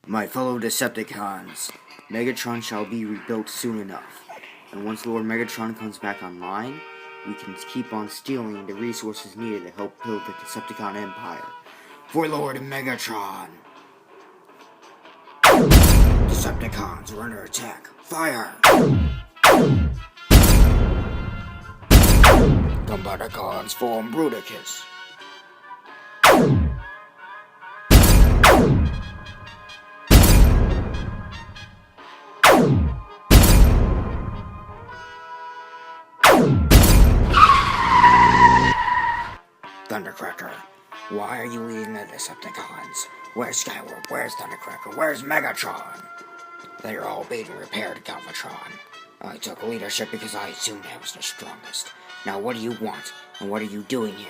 My fellow Decepticons, Megatron shall be rebuilt soon enough. And once Lord Megatron comes back online, we can keep on stealing the resources needed to help build the Decepticon Empire. For Lord Megatron! Decepticons are under attack. Fire! Combaticons form Bruticus. Thundercracker, why are you leading the Decepticons? Where's Skywarp? Where's Thundercracker? Where's Megatron? They're all being repaired, Galvatron. I took leadership because I assumed I was the strongest. Now what do you want? And what are you doing here?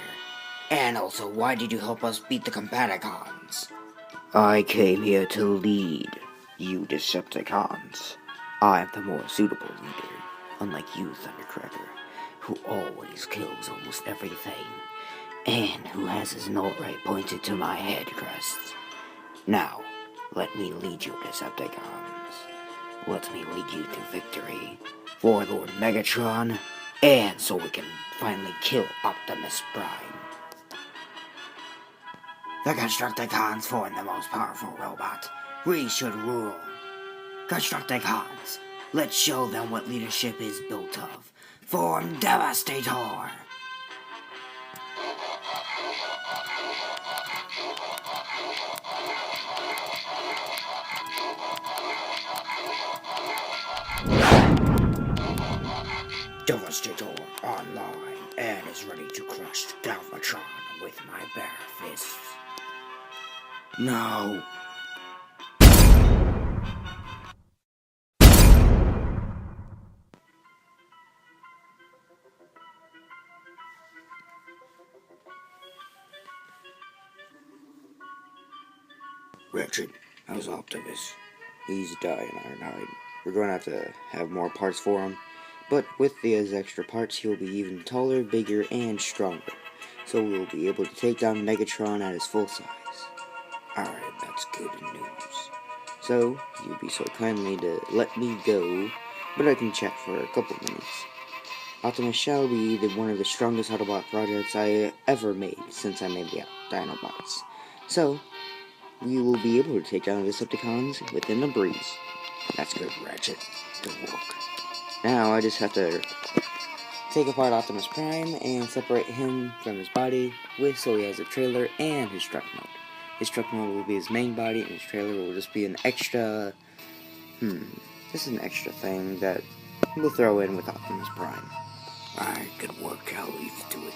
And also, why did you help us beat the Combaticons? I came here to lead, you Decepticons. I'm the more suitable leader, unlike you, Thundercracker, who always kills almost everything, and who has his null right pointed to my head crest. Now, let me lead you, Decepticons. Let me lead you to victory for Lord Megatron, and so we can finally kill Optimus Prime. The Constructicons form the most powerful robot. We should rule. Constructicons, let's show them what leadership is built of. Form Devastator! Devastator online and is ready to crush Galvatron with my bare fists. No! Ratchet, how's Optimus? He's dying, Ironhide. We're going to have more parts for him. But with these extra parts, he'll be even taller, bigger, and stronger. So we'll be able to take down Megatron at his full size. Alright, that's good news. So, you'd be so kindly to let me go, but I can chat for a couple minutes. Optimus shall be one of the strongest Autobot projects I ever made since I made the Dinobots. So, we will be able to take down the Decepticons within a breeze. That's good, Ratchet. Good work. Now I just have to take apart Optimus Prime and separate him from his body so he has a trailer and his truck mode. His truck mode will be his main body and his trailer will just be an extra, this is an extra thing that we'll throw in with Optimus Prime. Alright, good work, I'll leave you to it.